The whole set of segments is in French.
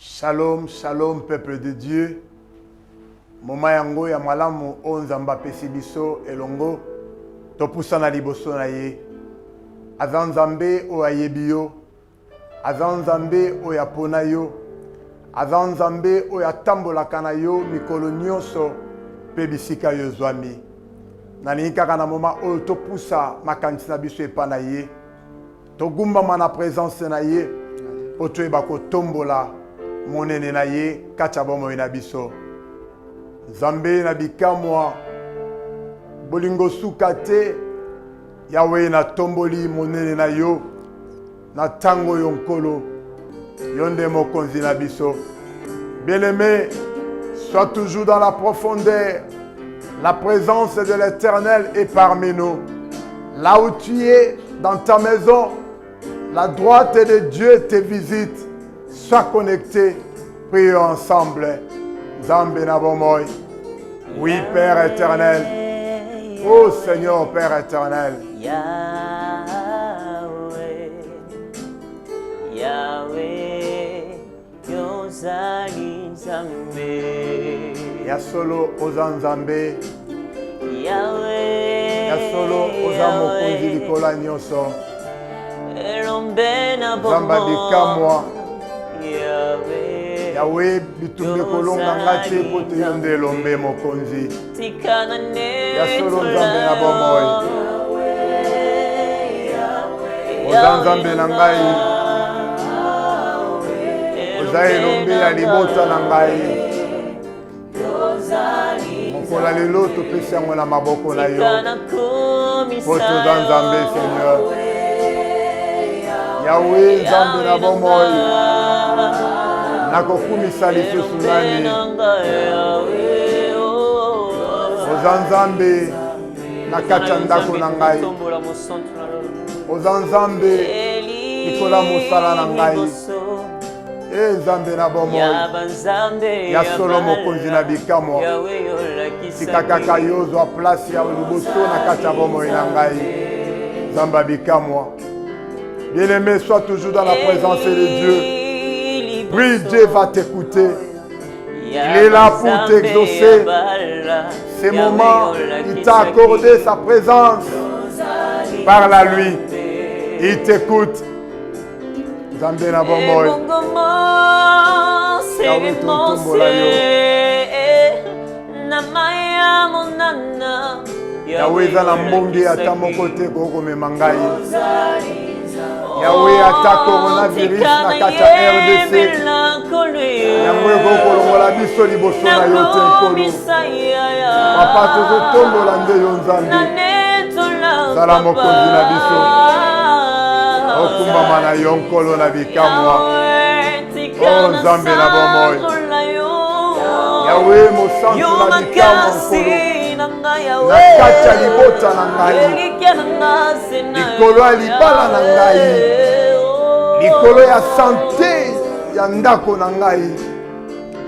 Shalom, shalom, peuple de Dieu. Moma yango ya malamu onzamba pesi biso elongo. Topusa na liboso na ye. Azanzambe o ayebi yo. Azanzambe o yapona yo. Azanzambe o yatambolaka na yo mikolo nyonso pe bisika yo zwami. Nalingi kaka na moma oyo topusa makanisi na biso epa na ye. Togumbama na présence na ye. Po toyeba kotombola monene na ye kacha bomo na biso. Nzambe na bikamwa bolingo suka te Yahweh na tomboli monene na yo na tango yonkolo yonde mokonzi na biso. Bien-aimé, sois toujours dans la profondeur. La présence de l'Éternel est parmi nous. Là où tu es, dans ta maison, la droite de Dieu te visite. Sois connecté, prions ensemble. Zambé Nabomoy. Oui, Père éternel. Oh Seigneur, Père éternel. Yahweh, Yahweh, Yozali Zambé. Yasolo Ozanzambe. Yahweh, Yasolo Ozamokonzi Likola Nyoso. Zamba bikamwa. Yahweh bitumbe kolonga ngate pote yonde lombe mokonzi. Yasolo Nzambe na bomoy. Ozanzambe na ngai. Ozaye lombe ya libota na ngai. Mokola lelo topesi yango na maboko na yo. Poto Nzambe Seigneur. Yahweh Nzambe na bomoy. Nakokumisa lisusu nani. Ozanzambe nakacha ndako na ngai. Ozanzambe likola mosala na ngai. Nzambe na bomoy. Ya solo mokonzi na bikamwa. Sikakaka yo zwa place ya liboso na kacha bomoy na ngai. Zamba bikamwa. Bien-aimé, sois toujours dans la présence de Dieu. Oui, Dieu va t'écouter. Il est là pour t'exaucer. Ces moments, il t'a accordé sa présence. Parle à lui. Il t'écoute. Zambé na bomoy. Yahweh tontombola yo. Yahweh za na mbongi ata moko te kokomema ngai. Yahweh ata coronavirus na kata RDC. Yahweh kokolongola biso liboso na yo te nkolo. Papa tozotombola nde yo Nzambe. Zala mokonzi na biso. Okumbama na yo nkolo na bikamwa. Oh Nzambe na bomoy. Yahweh mosantu na bikamwa nkolo. Na kati ya libota na ngai. Likolo ya libala na ngai. Likolo ya sante ya ndako na ngai.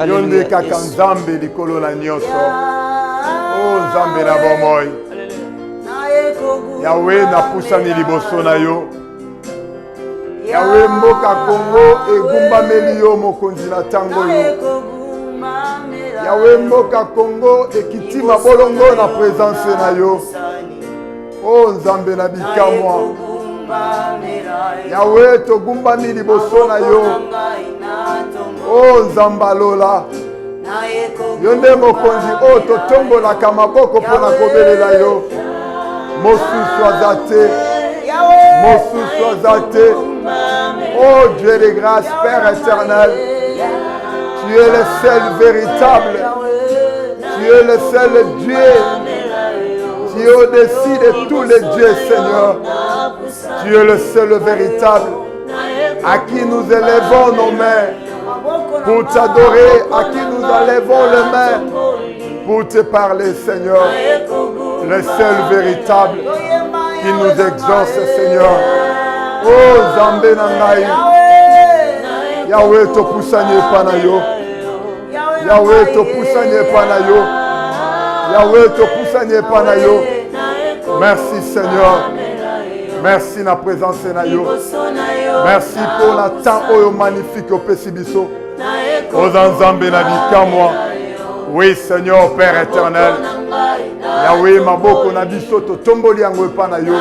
Yonde kaka Nzambe likolo na nyonso. Oh Nzambe na bomoy. Yahweh napusani liboso na yo. Yahweh mboka Kongo egumbameli yo mokonzi na tango yo. Yahweh mboka Kongo ekitima bolongo na présence na yo. Oh Nzambe na bikamwa. Yahweh togumbami liboso na yo. Oh Nzamba lola. Yonde mokonzi o totombolaka maboko mpona kobelela yo. Mosusu aza te. Mosusu aza te. Oh Dieu de grâce, Père éternel. Tu es le seul véritable. Tu es le seul Dieu. Tu es au-dessus de tous les dieux, Seigneur. Tu es le seul véritable. À qui nous élevons nos mains pour t'adorer. À qui nous élevons les mains pour te parler, Seigneur. Le seul véritable qui nous exauce, Seigneur. Oh Nzambe na ngai. Yahweh topusanye pa na yo. Yahweh topusanye pa na yo. Yahweh topusanye pa na yo. Merci Seigneur. Merci na présence na yo. Merci pour la temps oyo magnifique au pesi biso. Ozanzambe na bikamwa. Oui, Seigneur, Père éternel. Yahweh, maboko na biso totomboli yango epa na yo.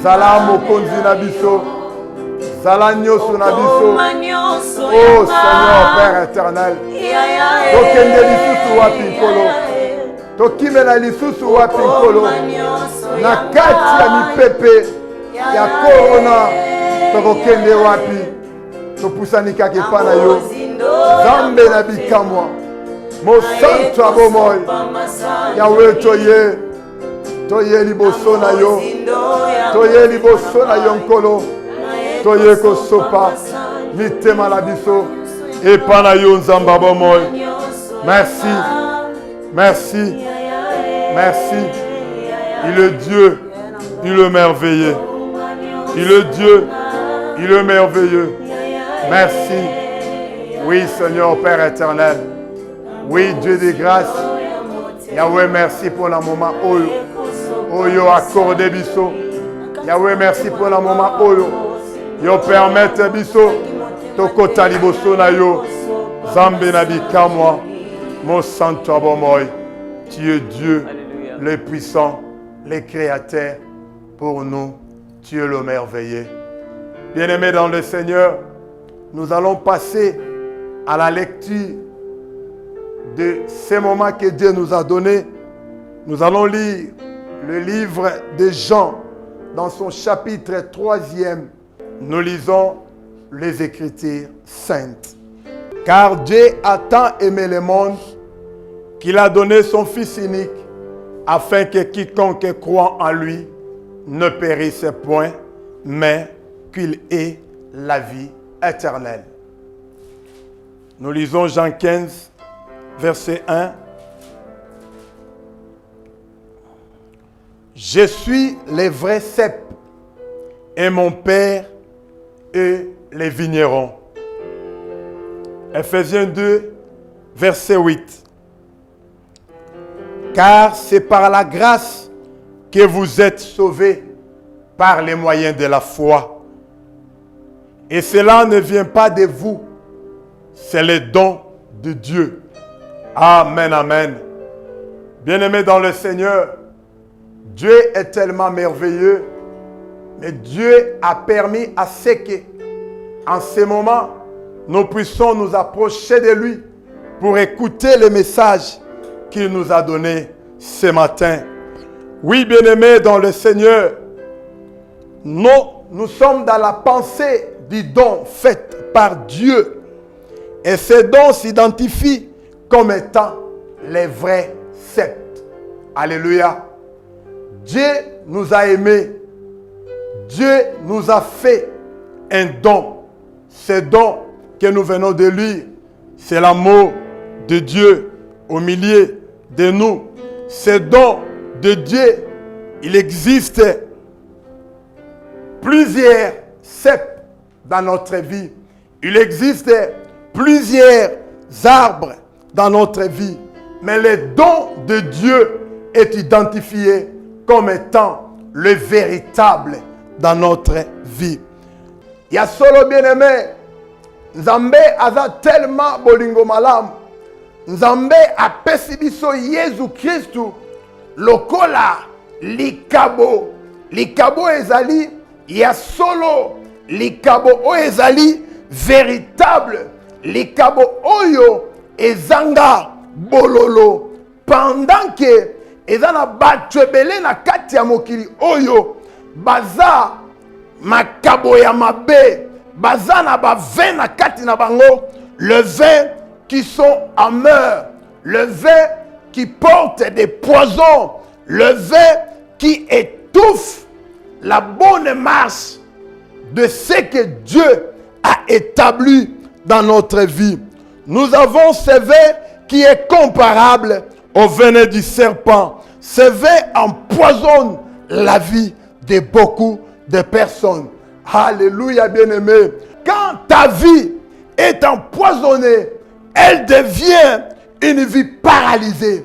Zala mokonzi na biso. Zala nyoso na biso. Oh Seigneur, Père éternel. Tokende lisusu wapi nkolo. Tokimela lisusu wapi nkolo. Na kati ya mipepe ya korona tokokende wapi. Topusani kaka epa na yo. Zambe na bikamwa. Mosantu abomoy. Yahweh toye. Toye liboso na yo. Toye liboso na yo nkolo. Toye kosopa. Mitema na biso. Epa na yo nzamba abomoy. Merci. Merci. Merci. Il est Dieu. Il est merveilleux. Il est Dieu. Il est merveilleux. Merci. Oui, Seigneur, Père éternel. Oui, Dieu de grâce. Yahweh, merci pour le moment. Oyo accordé biso. Yahweh, merci pour le moment. Yo permette biso. Tokota liboso na yo. Zambe na bikamwa. Mon santo abomoy. Tu es Dieu, le puissant, le créateur. Pour nous, tu es le merveilleux. Bien-aimés dans le Seigneur, nous allons passer à la lecture de ces moments que Dieu nous a donnés. Nous allons lire le livre de Jean dans son chapitre 3e. Nous lisons les Écritures saintes. Car Dieu a tant aimé le monde qu'il a donné son Fils unique afin que quiconque croit en lui ne périsse point, mais qu'il ait la vie éternelle. Nous lisons Jean 15, verset 1. Je suis le vrai cep et mon Père est les vignerons. Ephésiens 2, verset 8. Car c'est par la grâce que vous êtes sauvés par les moyens de la foi. Et cela ne vient pas de vous, c'est le don de Dieu. Amen, amen. Bien-aimés dans le Seigneur, Dieu est tellement merveilleux, mais Dieu a permis à ce que, en ce moment, nous puissions nous approcher de lui pour écouter le message qu'il nous a donné ce matin. Oui, bien-aimés dans le Seigneur, nous sommes dans la pensée du don fait par Dieu. Et ce don s'identifie comme étant les vrais sept. Alléluia. Dieu nous a aimés. Dieu nous a fait un don. Ce don que nous venons de lire, c'est l'amour de Dieu au milieu de nous. Ce don de Dieu, il existe plusieurs cèpes dans notre vie. Il existe plusieurs arbres dans notre vie. Mais le don de Dieu est identifié comme étant le véritable dans notre vie. Il y a solo bien-aimé. Nzambe aza tellement bolingo malam. Nzambe apesi biso Yesu Christu lokola likabo. Likabo ezali ya solo. Likabo o ezali véritable. Likabo oyo ezanga bololo. Pendant que ezana bato ebele na kati ya mokili oyo baza makabo ya mabe. Bazana ba vin na kati na bango, le vin qui sont amers, le vin qui porte des poisons, le vin qui étouffe la bonne marche de ce que Dieu a établi dans notre vie. Nous avons ce vin qui est comparable au venin du serpent. Ce vin empoisonne la vie de beaucoup de personnes. Alléluia, bien-aimé. Quand ta vie est empoisonnée, elle devient une vie paralysée.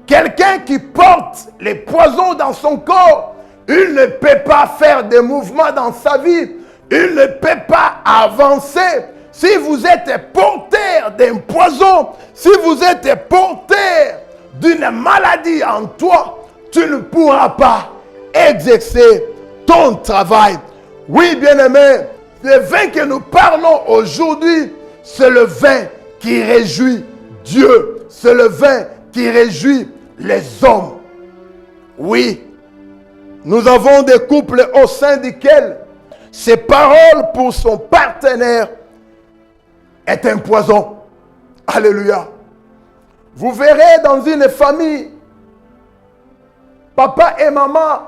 Quelqu'un qui porte les poisons dans son corps, il ne peut pas faire des mouvements dans sa vie. Il ne peut pas avancer si vous êtes porteur d'un poison, si vous êtes porteur d'une maladie en toi, tu ne pourras pas exercer ton travail. Oui, bien-aimé, le vin que nous parlons aujourd'hui, c'est le vin qui réjouit Dieu. C'est le vin qui réjouit les hommes. Oui, nous avons des couples au sein desquels ces paroles pour son partenaire est un poison. Alléluia. Vous verrez dans une famille, papa et maman,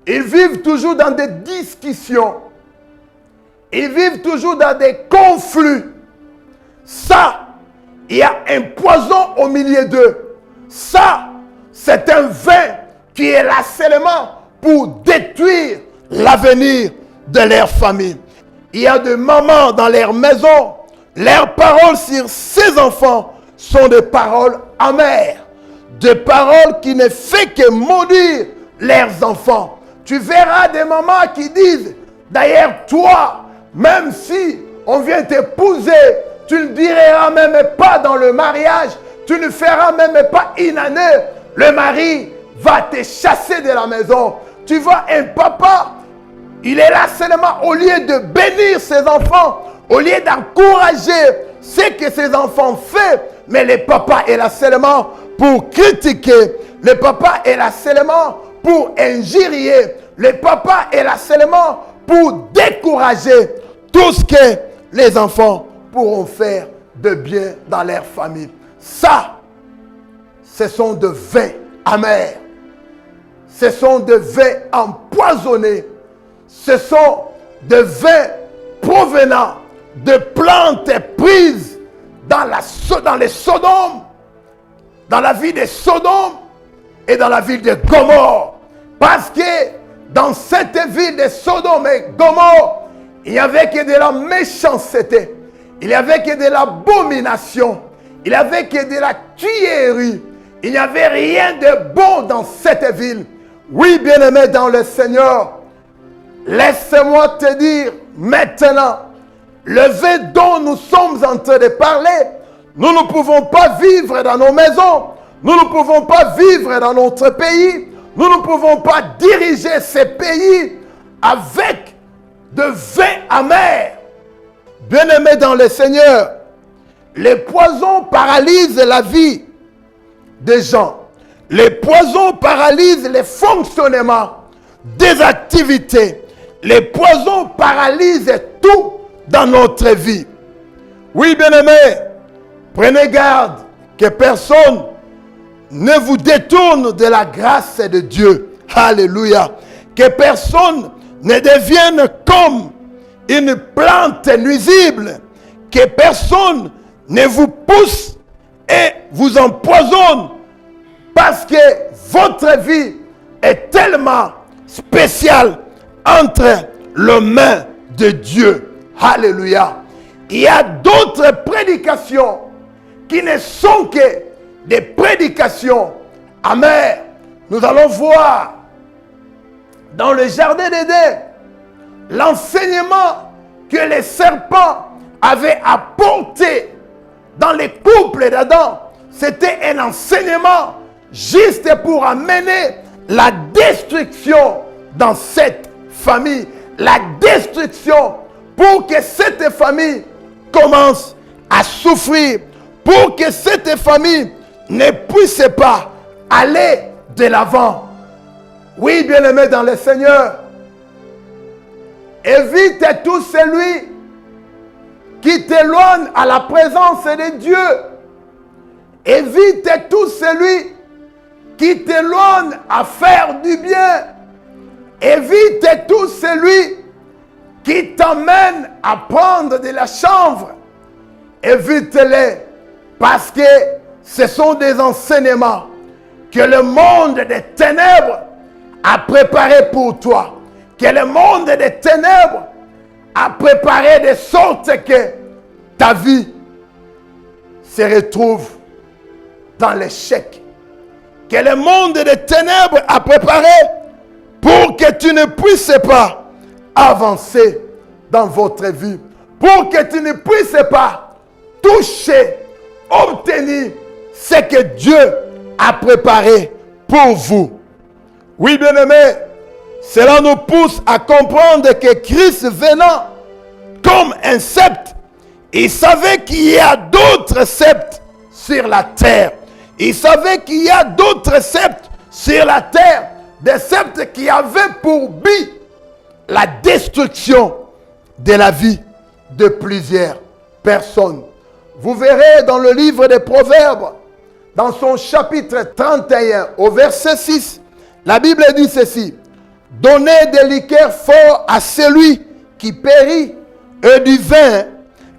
ils vivent toujours dans des discussions. Ils vivent toujours dans des conflits. Ça, il y a un poison au milieu d'eux. Ça, c'est un vin qui est là seulement pour détruire l'avenir de leur famille. Il y a des mamans dans leur maison. Leurs paroles sur ces enfants sont des paroles amères. Des paroles qui ne font que maudire leurs enfants. Tu verras des mamans qui disent, d'ailleurs toi, même si on vient t'épouser, tu ne diras même pas dans le mariage, tu ne feras même pas une année, le mari va te chasser de la maison. Tu vois, un papa, il est là seulement au lieu de bénir ses enfants, au lieu d'encourager ce que ses enfants font, mais le papa est là seulement pour critiquer, le papa est là seulement pour injurier, le papa est là seulement pour décourager tout ce que les enfants pourront faire de bien dans leur famille. Ça, ce sont des vins amers. Ce sont des vins empoisonnés. Ce sont des vins provenant de plantes prises dans les Sodomes, dans la ville de Sodome et dans la ville de Gomorrhe. Parce que dans cette ville de Sodome et Gomorrhe, il n'y avait que de la méchanceté, il n'y avait que de l'abomination, il n'y avait que de la tuerie. Il n'y avait rien de bon dans cette ville. Oui, bien-aimé dans le Seigneur, laisse-moi te dire maintenant, le vin dont nous sommes en train de parler, nous ne pouvons pas vivre dans nos maisons, nous ne pouvons pas vivre dans notre pays, nous ne pouvons pas diriger ces pays avec de vin amer. Bien-aimé dans le Seigneur, les poisons paralysent la vie des gens. Les poisons paralysent les fonctionnements des activités. Les poisons paralysent tout dans notre vie. Oui, bien-aimés, prenez garde que personne ne vous détourne de la grâce de Dieu. Alléluia. Que personne ne devienne comme une plante nuisible. Que personne ne vous pousse et vous empoisonne parce que votre vie est tellement spéciale entre les mains de Dieu. Alléluia. Il y a d'autres prédications qui ne sont que des prédications amères. Nous allons voir dans le jardin d'Éden l'enseignement que les serpents avaient apporté dans les couples d'Adam. C'était un enseignement juste pour amener la destruction dans cette famille. La destruction pour que cette famille commence à souffrir. Pour que cette famille ne puisse pas aller de l'avant. Oui, bien-aimé dans le Seigneur, évite tout celui qui t'éloigne à la présence de Dieu. Évite tout celui qui t'éloigne à faire du bien. Évite tout celui qui t'emmène à prendre de la chanvre. Évite-les parce que ce sont des enseignements que le monde des ténèbres a préparé pour toi. Que le monde des ténèbres a préparé de sorte que ta vie se retrouve dans l'échec. Que le monde des ténèbres a préparé pour que tu ne puisses pas avancer dans votre vie. pour que tu ne puisses pas toucher, obtenir ce que Dieu a préparé pour vous. Oui, bien-aimés, cela nous pousse à comprendre que Christ venant comme un sceptre, il savait qu'il y a d'autres sceptres sur la terre. Il savait qu'il y a d'autres sceptres sur la terre, des sceptres qui avaient pour but la destruction de la vie de plusieurs personnes. Vous verrez dans le livre des Proverbes, dans son chapitre 31, au verset 6, la Bible dit ceci: donnez des liqueurs forts à celui qui périt et du vin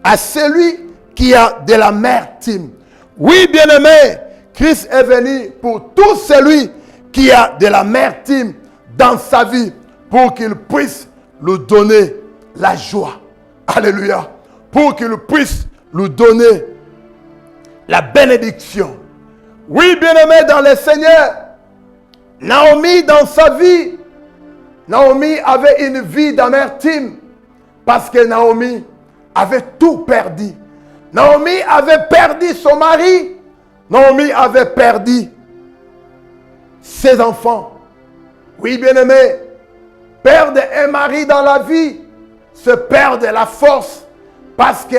à celui qui a de l'amertume. Oui, bien-aimé, Christ est venu pour tout celui qui a de l'amertume dans sa vie, pour qu'il puisse lui donner la joie. Alléluia. Pour qu'il puisse lui donner la bénédiction. Oui, bien-aimé dans le Seigneur, Naomi dans sa vie, Naomi avait une vie d'amertume parce que Naomi avait tout perdu. Naomi avait perdu son mari. Naomi avait perdu ses enfants. Oui, bien-aimé, perdre un mari dans la vie, c'est perdre la force, parce que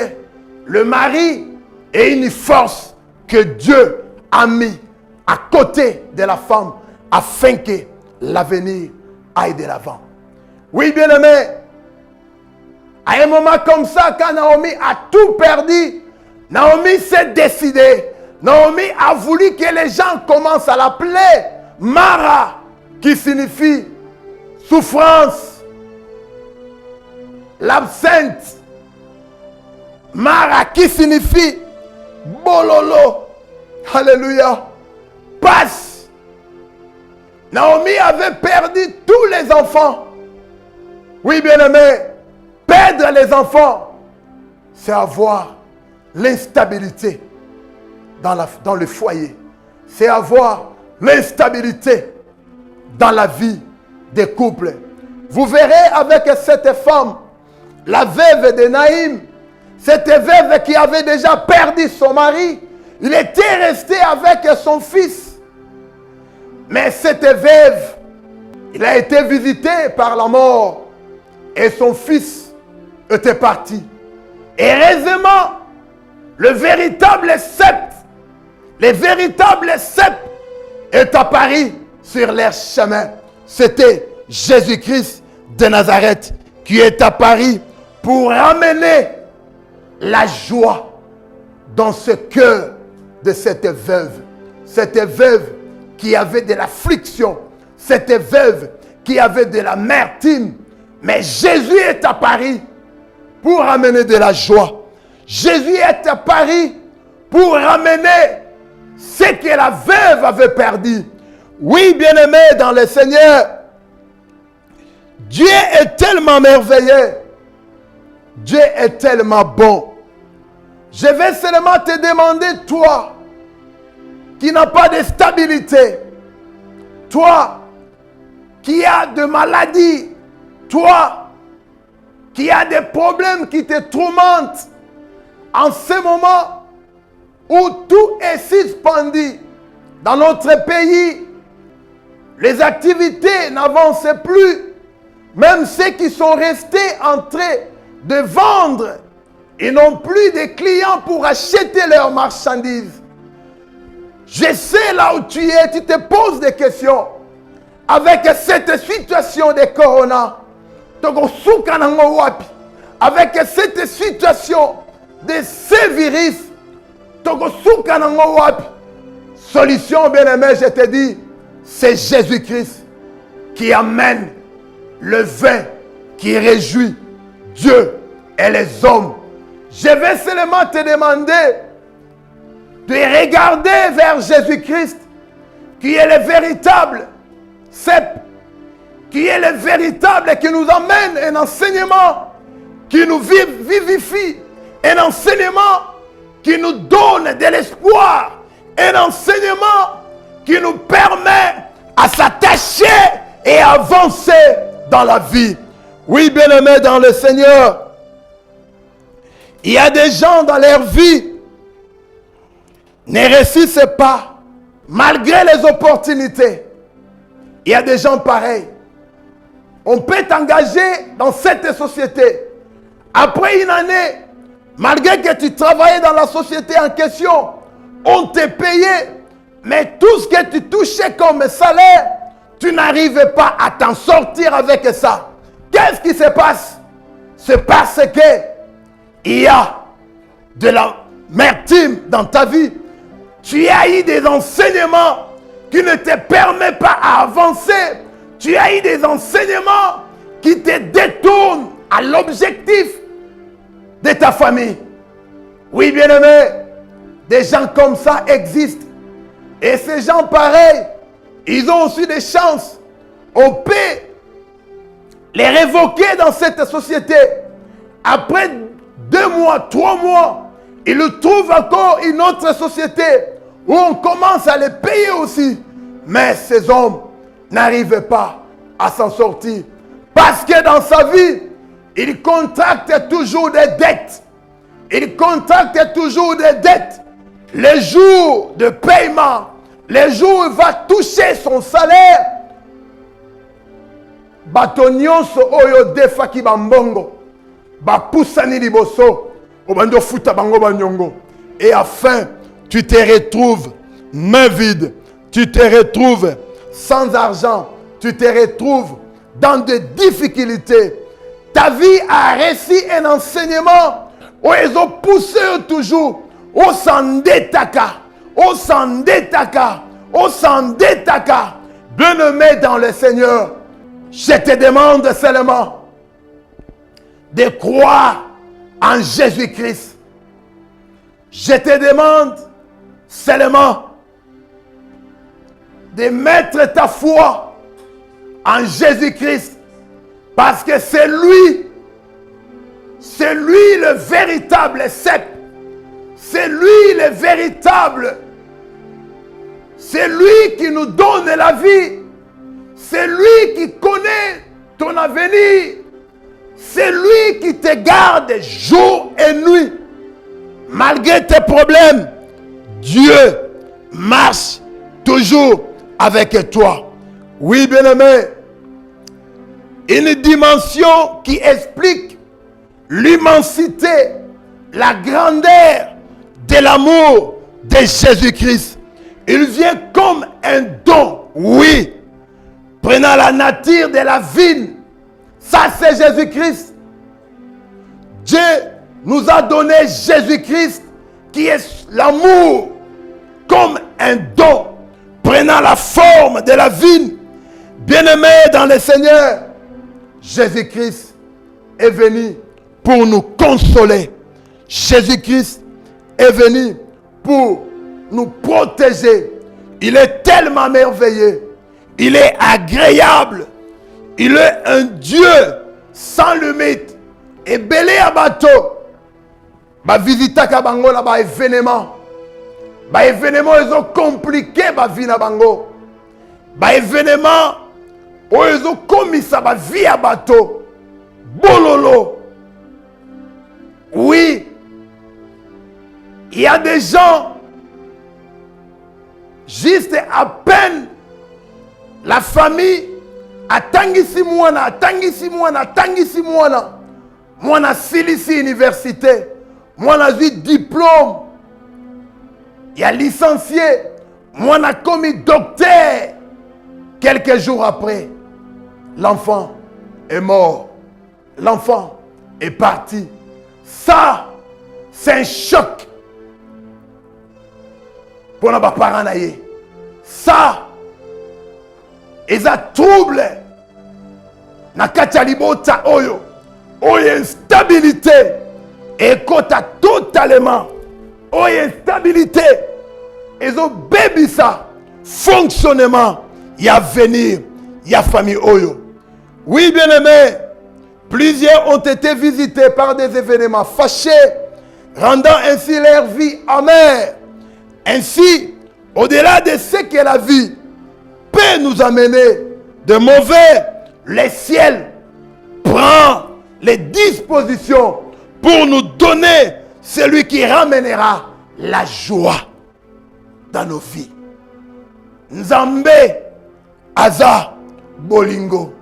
le mari est une force que Dieu a mis à côté de la femme afin que l'avenir aille de l'avant. Oui, bien-aimé, à un moment comme ça, quand Naomi a tout perdu, Naomi s'est décidée. Naomi a voulu que les gens commencent à l'appeler Mara, qui signifie souffrance, l'absente. Mara, qui signifie bololo. Alléluia. Passe. Naomi avait perdu tous les enfants. Oui, bien-aimé, perdre les enfants, c'est avoir l'instabilité dans le foyer. C'est avoir l'instabilité dans la vie des couples. Vous verrez avec cette femme, la veuve de Naïm, cette veuve qui avait déjà perdu son mari, il était resté avec son fils. Mais cette veuve, il a été visité par la mort et son fils était parti. Heureusement, le véritable sceptre est apparu sur leur chemin. C'était Jésus-Christ de Nazareth qui est apparu pour ramener la joie dans ce cœur de cette veuve. Cette veuve qui avait de l'affliction, cette veuve qui avait de l'amertume. Mais Jésus est apparu pour ramener de la joie. Jésus est apparu pour ramener ce que la veuve avait perdu. Oui, bien-aimé dans le Seigneur, Dieu est tellement merveilleux. Dieu est tellement bon. Je vais seulement te demander, toi, qui n'as pas de stabilité, toi, qui as de maladies, toi, qui as des problèmes qui te tourmentent, en ce moment où tout est suspendu dans notre pays, les activités n'avancent plus. Même ceux qui sont restés en train de vendre, ils n'ont plus de clients pour acheter leurs marchandises. Je sais là où tu es, tu te poses des questions. Avec cette situation de corona, avec cette situation de ce virus, solution, bien-aimé, je te dis, c'est Jésus-Christ qui amène le vin qui réjouit Dieu et les hommes. Je vais seulement te demander de regarder vers Jésus-Christ, qui est le véritable cep, qui est le véritable, qui nous amène un enseignement qui nous vivifie, un enseignement qui nous donne de l'espoir, un enseignement qui nous permet à s'attacher et à avancer dans la vie. Oui, bien-aimés dans le Seigneur, Il y a des gens dans leur vie ne réussissent pas malgré les opportunités. Il y a des gens pareils. On peut t'engager dans cette société. Après une année, malgré que tu travaillais dans la société en question, on te payait, mais tout ce que tu touchais comme salaire, tu n'arrivais pas à t'en sortir avec ça. Qu'est-ce qui se passe? C'est parce que il y a de l'amertume dans ta vie. Tu as eu des enseignements qui ne te permettent pas à avancer. Tu as eu des enseignements qui te détournent à l'objectif de ta famille. Oui, bien-aimé, des gens comme ça existent. Et ces gens pareils, ils ont aussi des chances. On peut les révoquer dans cette société. Après 2 mois, 3 mois, ils trouvent encore une autre société où on commence à les payer aussi. Mais ces hommes n'arrivent pas à s'en sortir. Parce que dans sa vie, ils contractent toujours des dettes. Ils contractent toujours des dettes. Les jours de paiement, les jours où il va toucher son salaire, bato nyonso oyo defaki bambongo, bapusani liboso, obando futa bango banyongo. Et afin, tu te retrouves main vide, tu te retrouves sans argent, tu te retrouves dans des difficultés. Ta vie a reçu un enseignement où ils ont poussé toujours au s'endetaka, au s'endetaka, au s'endetaka. Bien-aimé dans le Seigneur, je te demande seulement de croire en Jésus-Christ. Je te demande seulement de mettre ta foi en Jésus-Christ, parce que c'est lui le véritable cep. C'est lui le véritable. C'est lui qui nous donne la vie. C'est lui qui connaît ton avenir. C'est lui qui te garde jour et nuit. Malgré tes problèmes, Dieu marche toujours avec toi. Oui, bien-aimé, une dimension qui explique l'immensité, la grandeur de l'amour de Jésus-Christ. Il vient comme un don, oui, prenant la nature de la vigne. Ça, c'est Jésus-Christ. Dieu nous a donné Jésus-Christ, qui est l'amour, comme un don, prenant la forme de la vigne. Bien-aimé dans le Seigneur, Jésus-Christ est venu pour nous consoler. Jésus-Christ est venu pour nous protéger. Il est tellement merveilleux. Il est agréable. Il est un Dieu sans limite. Et belé à bateau. Ba visita ka bango la ba événement. Ba événement ils ont compliqué ba vie na bango. Ba événement ils ont commis ça ba vie à bateau. Bololo. Oui. Il y a des gens, juste à peine, la famille, atangisi mwana, mwana silisi université, mwana vu diplôme, il y a licencié, mwana commis docteur. Quelques jours après, l'enfant est mort, l'enfant est parti. Ça, c'est un choc pour nos parents. Ça, ils ont trouble. Na kachalibota oyo, instabilité. Et kota totalement, instabilité. Ils ont baby ça. Fonctionnement, il y a venir, il y a famille oyo. Oui, bien aimé, plusieurs ont été visités par des événements fâchés, rendant ainsi leur vie amère. Ainsi, au-delà de ce que la vie peut nous amener de mauvais, le ciel prend les dispositions pour nous donner celui qui ramènera la joie dans nos vies. Nzambe aza bolingo.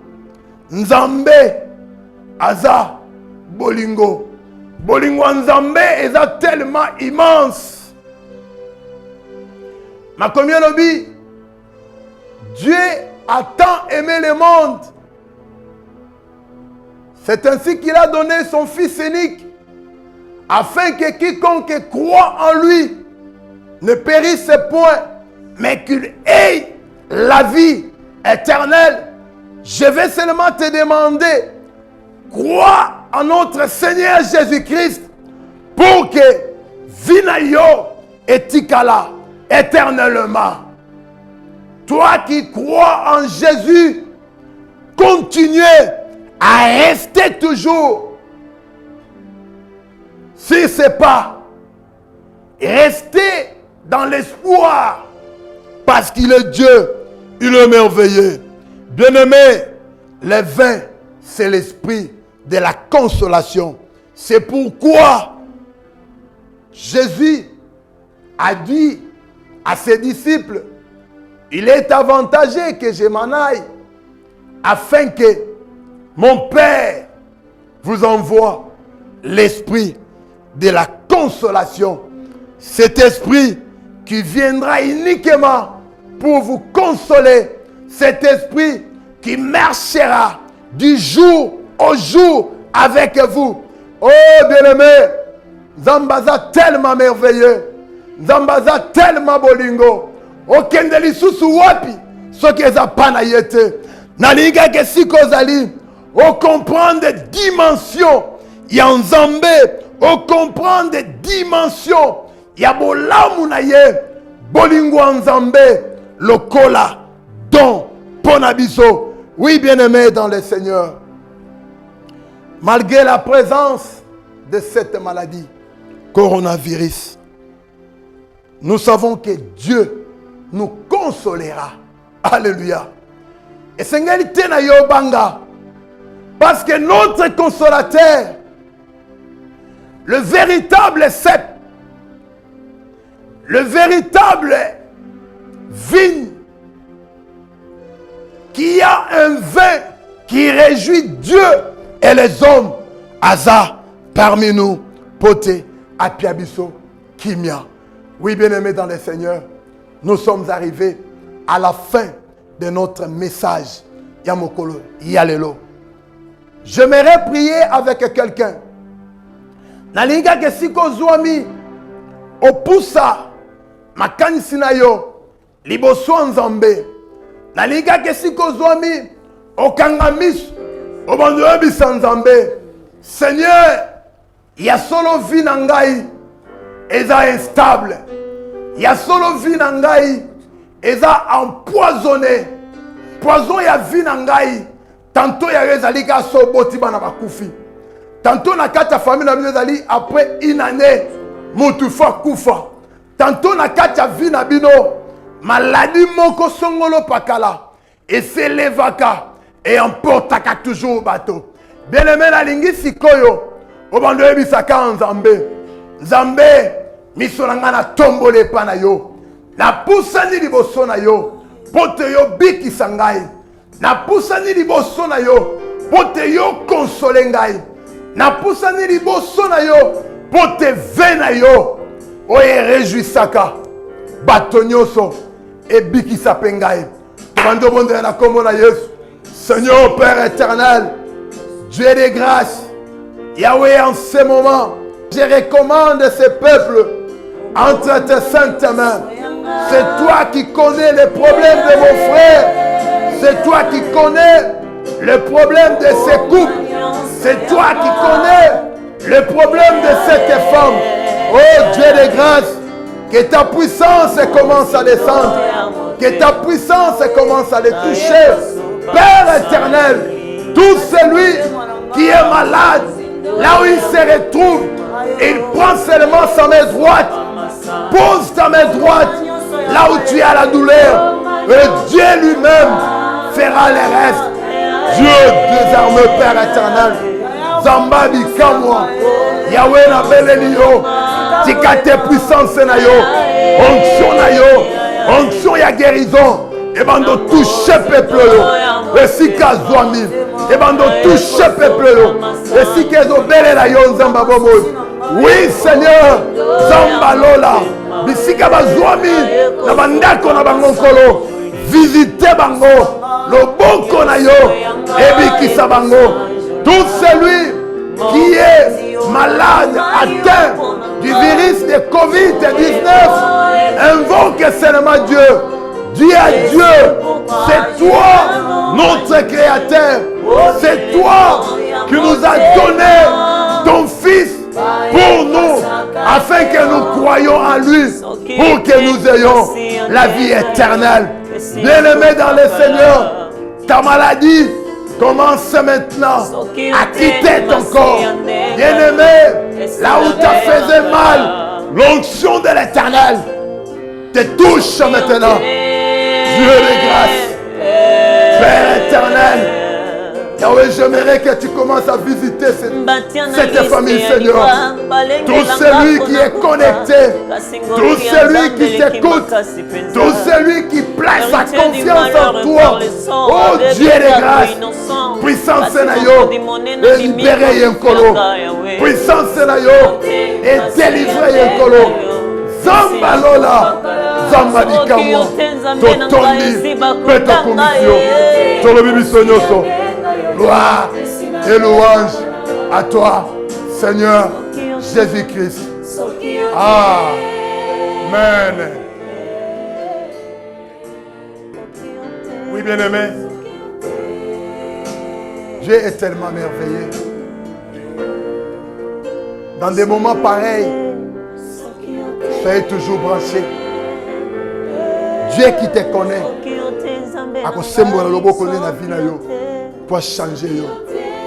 Nzambe aza bolingo. Bolingo Nzambe est tellement immense. Ma communauté, Dieu a tant aimé le monde. C'est ainsi qu'il a donné son Fils unique, afin que quiconque croit en lui ne périsse point, mais qu'il ait la vie éternelle. Je vais seulement te demander, crois en notre Seigneur Jésus-Christ pour que Vinayo et Tikala éternellement. Toi qui crois en Jésus, continuez à rester toujours. Si ce n'est pas, restez dans l'espoir, parce qu'il est Dieu, il est merveilleux. Bien-aimé, le vin, c'est l'esprit de la consolation. C'est pourquoi Jésus a dit à ses disciples, il est avantageux que je m'en aille, afin que mon Père vous envoie l'esprit de la consolation. Cet esprit qui viendra uniquement pour vous consoler. Cet esprit qui marchera du jour au jour avec vous. Oh bien-aimé, Zambaza tellement merveilleux. Zambaza tellement bolingo. Okende lisusu wapi soki eza pana yete. Nalinga ke sikozali o comprendre des dimensions ya Nzambe, o comprendre des dimensions ya bolamu na ye bolingo Nzambe lokola don ponabiso. Oui, bien-aimé dans le Seigneur, malgré la présence de cette maladie, coronavirus, nous savons que Dieu nous consolera. Alléluia. Et Seigneur, na yo banga, parce que notre consolateur, le véritable cep, le véritable vigne, qui a un vin qui réjouit Dieu et les hommes, Aza parmi nous, Poté, Apiabiso, Kimia. Oui, bien-aimés dans le Seigneur, nous sommes arrivés à la fin de notre message. Yamokolo, Yalelo. J'aimerais prier avec quelqu'un. Nalinga ke siko zwami opusa makanisi na yo liboso Nzambe. Nalinga ke siko zwami okangamisu obando ebisa Nzambe. Seigneur, ya solo vie na ngai eza instable. Ya solo vie na ngai eza empoisonné. Poison ya vie na ngai tantôt ya ezali ka so boti bana bakufi. Tantôt na kati ya famille na bino ezali après une année mutu fa kufa. Tantôt na kati ya vie na bino maladie moko songolo pakala et s'élevaka et emportaka toujours bateau. Bien-aimé na lingi sikoyo obando ebisaka Nzambe. Nzambe miso na nga na tombole pa na yo. Na pusani liboso na yo. Pote yo bikisa ngai. Na pusani liboso na yo. Pote yo konsole ngai. Na pusani liboso na yo. Pote ve na yo. Oye réjouissaka. Bato nyonso. E bikisa pe ngai. Tomando bonde na kombo na Yesu. Seigneur Père éternel, Dieu de grâce, Yahweh, en ce moment, je recommande ce peuple entre tes saintes mains. C'est toi qui connais les problèmes de mon frère. C'est toi qui connais le problème de ces couples. C'est toi qui connais le problème de cette femme. Oh Dieu de grâce, que ta puissance commence à descendre. Que ta puissance commence à les toucher. Père éternel, tout celui qui est malade, là où il se retrouve, il prend seulement sa main droite. Pose ta main droite là où tu as la douleur. Et Dieu lui-même fera le reste. Dieu des armées, Père éternel. Zamba Bikamwa. Yahweh na beleli yo. Tika te puissance na yo. Onction na yo. Onction ya guérison. Et bando touche peuple yo. Et si ka zwami. Et bando touche peuple yo. Et si ke zo belela yo nzamba bobo. Oui Seigneur. Zamba lola. Bisika bazwami na bandako na bangokolo. Visitez bango. Loboko na yo. Ebikisa bango. Tout celui qui est malade, atteint du virus de Covid-19, invoque seulement Dieu. Dis à Dieu, c'est toi notre Créateur. C'est toi qui nous as donné ton Fils pour nous, afin que nous croyions en lui, pour que nous ayons la vie éternelle. Bien-aimé dans le Seigneur, ta maladie commence maintenant à quitter ton corps. Bien-aimé, là où tu faisais mal, l'onction de l'Éternel te touche maintenant. Dieu de grâce, Père éternel, Yahweh, j'aimerais que tu commences à visiter cette famille, Seigneur. Tout celui qui est connecté, tout celui qui t'écoute, tout celui qui place sa confiance en toi. Oh Dieu de grâce, puissance Sénayo, et libérer Yankolo. Puissance Sénayo, et délivrer Yankolo. Zamba Lola, Zamba Dikamo, Totoni, Peta Commission, Tolobibi Sonyoso. Gloire et louange à toi, Seigneur Jésus-Christ. Amen. Oui, bien-aimé, Dieu est tellement merveilleux. Dans des moments pareils, soyez toujours branché. Dieu qui te connaît, pour changer,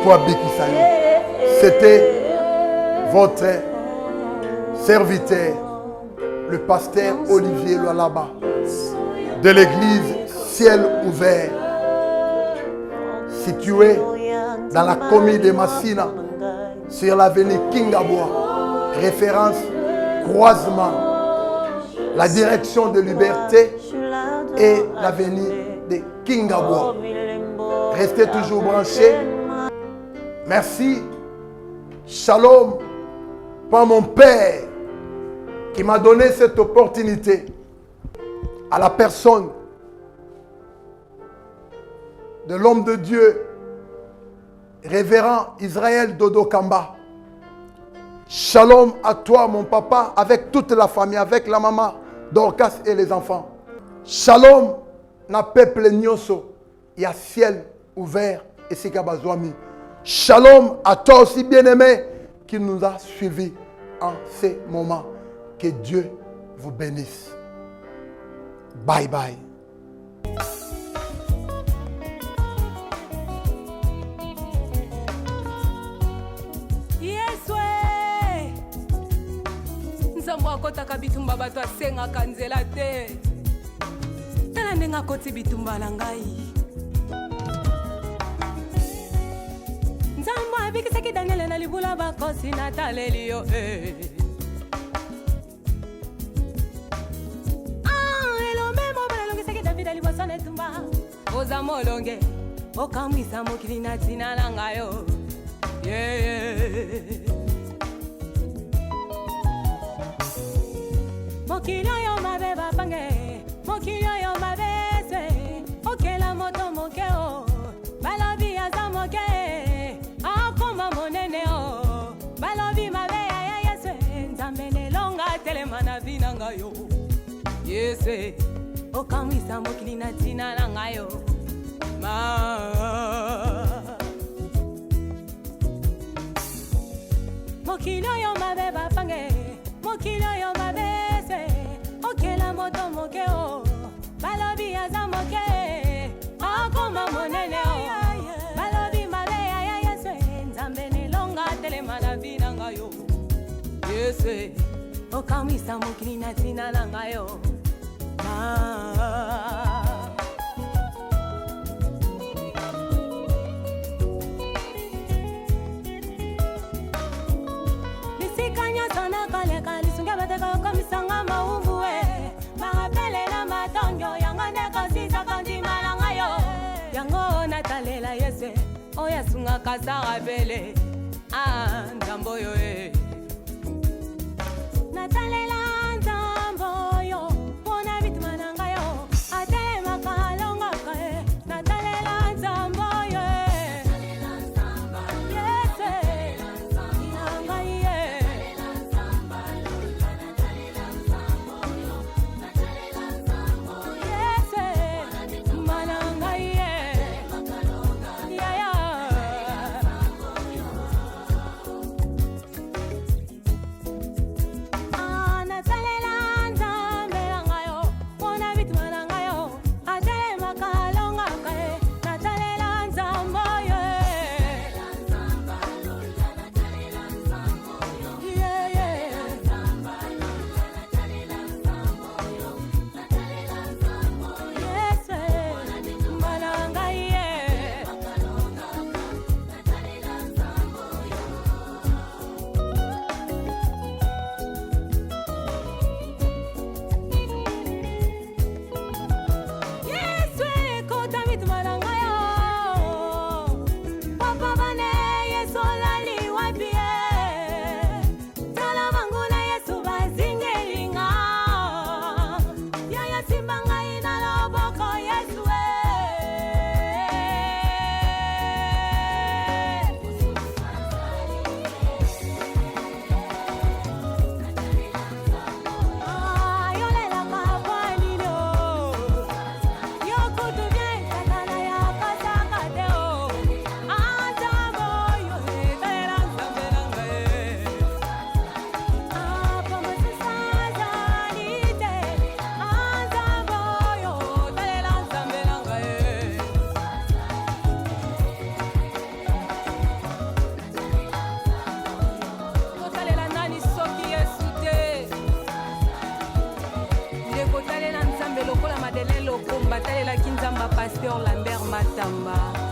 pour abikisa. C'était votre serviteur, le pasteur Olivier Loalaba, de l'église Ciel Ouvert, située dans la commune de Massina, sur l'avenue Kingabwa, référence croisement, la direction de Liberté et l'avenue de Kingabwa. Restez toujours branchés. Merci. Shalom. Par mon Père qui m'a donné cette opportunité, à la personne de l'homme de Dieu, révérend Israël Dodo Kamba. Shalom à toi, mon papa, avec toute la famille, avec la maman, Dorcas et les enfants. Shalom na peuple Nyoso. Il y a ciel ouvert et Sikabazwami. Shalom à toi aussi, bien-aimé, qui nous a suivis en ces moments. Que Dieu vous bénisse. Bye bye. Nzambo akotaka bitumba bato asengaka nzela te. Tala ndenge akoti bitumba na ngai. Nzambo abikisaki Daniel na libula bakosi na taleli yo. Elombe mobala longisaki David alibosa na etumba. Oza molonge, okamwisa mokili na tina na ngayo. Mokili oyo mabe bapange, mokili oyo mabe se, okela moto mokeo, balobi aza moke, akoma monene o, balobi mabe ya Yesu, Nzambe nelonga telema na vina ngayo. Yesu, okamwisa mokili na tina na ngayo. Mokili oyo mabe bapange, mokili oyo mabe se, okela moto mokeo, balobi aza moke, akoma monene o, balobi mabe ya Yesu, Nzambe nelonga telema na vina ngayo. Yesu, okamwisa mokili na tina na ngayo. balingaka sarabele nzambe oyo e natalela nzambe oyo mpona bitima na ngai yo atelemaka alongaka e natalela nzambe oyo yese ya ngai e yese mana ngai e yaya natalela nzambe na ngai yo mpona bitima na ngai yo atelemaka alongaka e natalela nzambe oyo yese mana ngai e yesu ekota bitima na ngai yo papa bane yesu olali wapi e tala bangu na yesu bazingelinga yaya simba ngai na loboko yesu yolelaka bwanino yokutu bien tatana ya kasaka te o nzambe oyo etalela nzambe na ngai pamosisa azali te nzambe oyo talela nzambe na ngai totalela nani soki yesu te ndeko talela nzambe lokola madele lokomba talelaki nzambe Pasteur Lambert Matamba